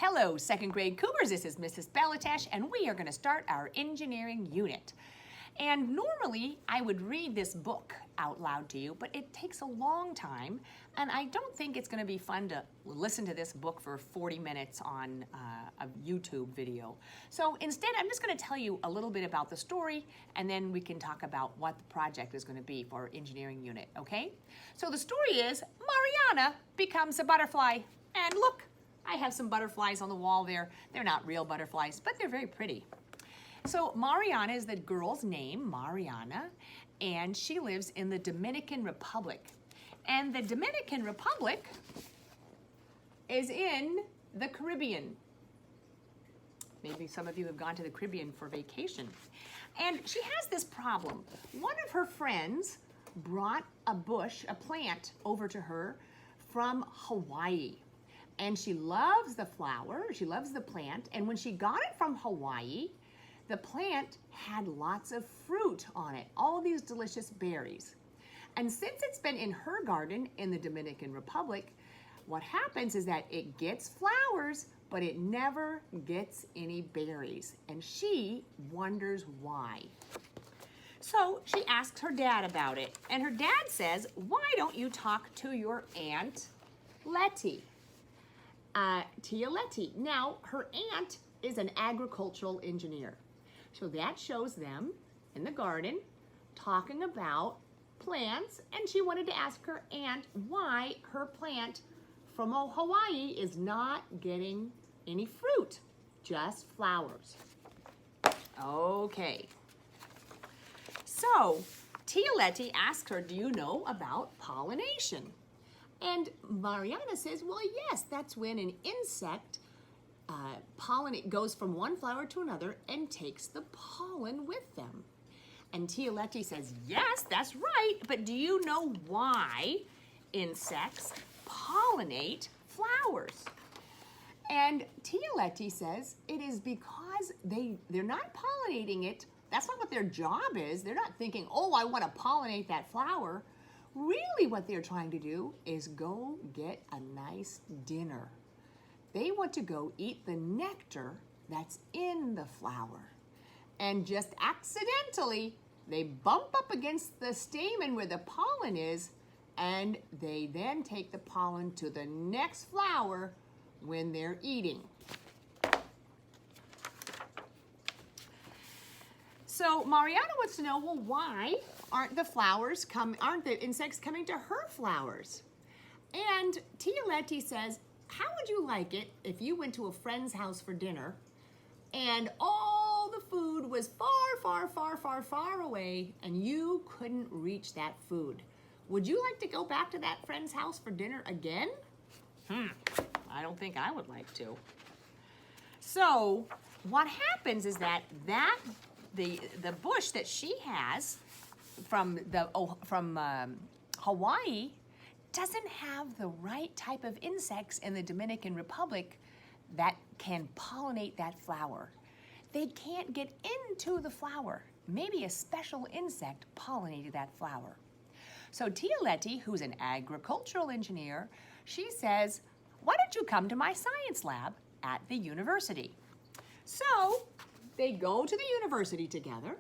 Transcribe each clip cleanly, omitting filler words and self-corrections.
Hello, second grade Cougars. This is Mrs. Belatash, and we are going to start our engineering unit. And normally, I would read this book out loud to you, but it takes a long time, and I don't think it's going to be fun to listen to this book for 40 minutes on a YouTube video. So instead, I'm just going to tell you a little bit about the story, and then we can talk about what the project is going to be for our engineering unit, okay? So the story is Mariana becomes a butterfly, and look, I have some butterflies on the wall there. They're not real butterflies, but they're very pretty. So Mariana is the girl's name, Mariana, and she lives in the Dominican Republic. And the Dominican Republic is in the Caribbean. Maybe some of you have gone to the Caribbean for vacation. And she has this problem. One of her friends brought a plant over to her from Hawaii. And she loves the flower, she loves the plant, and when she got it from Hawaii, the plant had lots of fruit on it, all these delicious berries. And since it's been in her garden in the Dominican Republic, what happens is that it gets flowers, but it never gets any berries. And she wonders why. So she asks her dad about it. And her dad says, why don't you talk to your Aunt Letty? Tia Letty. Now, her aunt is an agricultural engineer. So that shows them in the garden talking about plants, and she wanted to ask her aunt why her plant from Hawaii is not getting any fruit, just flowers. Okay. So Tia Letty asked her, do you know about pollination? And Mariana says, well, yes, that's when an insect goes from one flower to another and takes the pollen with them. And Tia Letty says, yes, that's right, but do you know why insects pollinate flowers? And Tia Letty says it is because they're not pollinating it. That's not what their job is. They're not thinking, oh, I want to pollinate that flower. Really what they're trying to do is go get a nice dinner. They want to go eat the nectar that's in the flower. And just accidentally, they bump up against the stamen where the pollen is, and they then take the pollen to the next flower when they're eating. So Mariana wants to know, well, why aren't the insects coming to her flowers? And Tia Letty says, how would you like it if you went to a friend's house for dinner and all the food was far away and you couldn't reach that food? Would you like to go back to that friend's house for dinner again? I don't think I would like to. So what happens is that the bush that she has from Hawaii doesn't have the right type of insects in the Dominican Republic that can pollinate that flower. They can't get into the flower. Maybe a special insect pollinated that flower. So Tia Letty, who's an agricultural engineer, she says, why don't you come to my science lab at the university? So they go to the university together,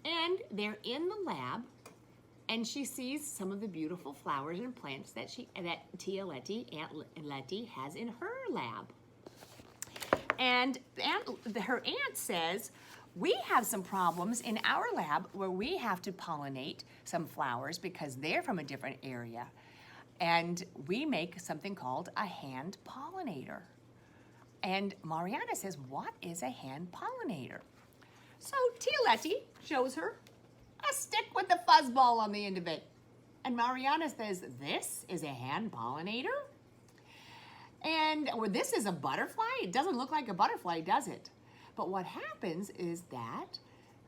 and they're in the lab, and she sees some of the beautiful flowers and plants that Aunt Letty has in her lab. And her aunt says, we have some problems in our lab where we have to pollinate some flowers because they're from a different area. And we make something called a hand pollinator. And Mariana says, what is a hand pollinator? So Tia Letty shows her a stick with a fuzzball on the end of it. And Mariana says, this is a hand pollinator? Or this is a butterfly? It doesn't look like a butterfly, does it? But what happens is that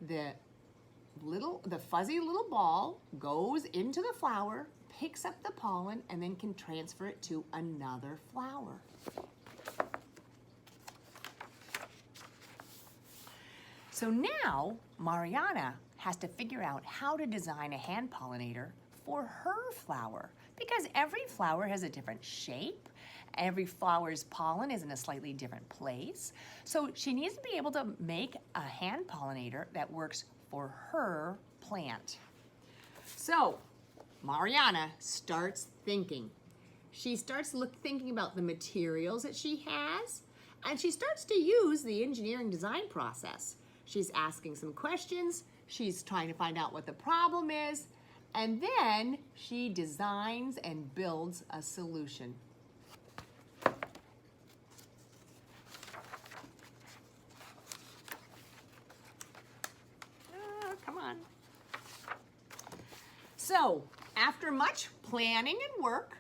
the fuzzy little ball goes into the flower, picks up the pollen, and then can transfer it to another flower. So now Mariana has to figure out how to design a hand pollinator for her flower because every flower has a different shape. Every flower's pollen is in a slightly different place. So she needs to be able to make a hand pollinator that works for her plant. So Mariana starts thinking. She starts thinking about the materials that she has, and she starts to use the engineering design process. She's asking some questions, she's trying to find out what the problem is, and then she designs and builds a solution. Come on. So, after much planning and work,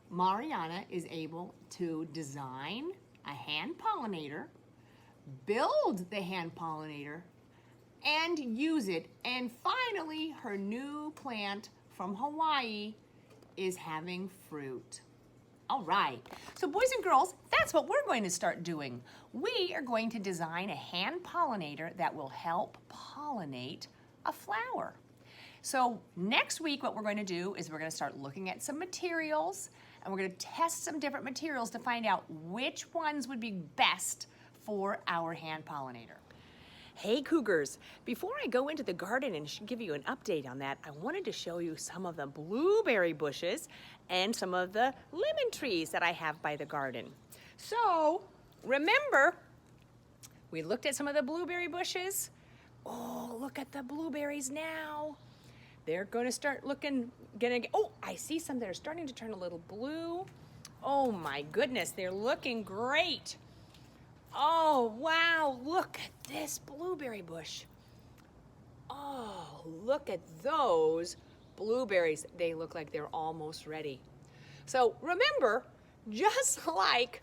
Mariana is able to design a hand pollinator, build the hand pollinator, and use it. And finally, her new plant from Hawaii is having fruit. All right, so boys and girls, that's what we're going to start doing. We are going to design a hand pollinator that will help pollinate a flower. So next week, what we're going to do is we're going to start looking at some materials, and we're going to test some different materials to find out which ones would be best for our hand pollinator. Hey Cougars, before I go into the garden and give you an update on that, I wanted to show you some of the blueberry bushes and some of the lemon trees that I have by the garden. So remember, we looked at some of the blueberry bushes. Oh, look at the blueberries now. They're going to start looking, oh, I see some that are starting to turn a little blue. Oh my goodness, they're looking great. Oh, wow, look at this blueberry bush. Oh, look at those blueberries. They look like they're almost ready. So remember, just like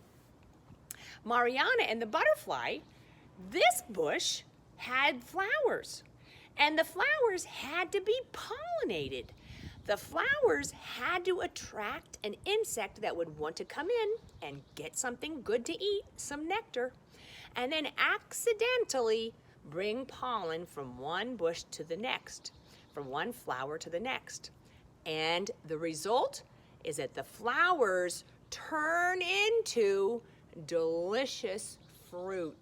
Mariana and the butterfly, this bush had flowers. And the flowers had to be pollinated. The flowers had to attract an insect that would want to come in and get something good to eat, some nectar, and then accidentally bring pollen from one bush to the next, from one flower to the next. And the result is that the flowers turn into delicious fruit.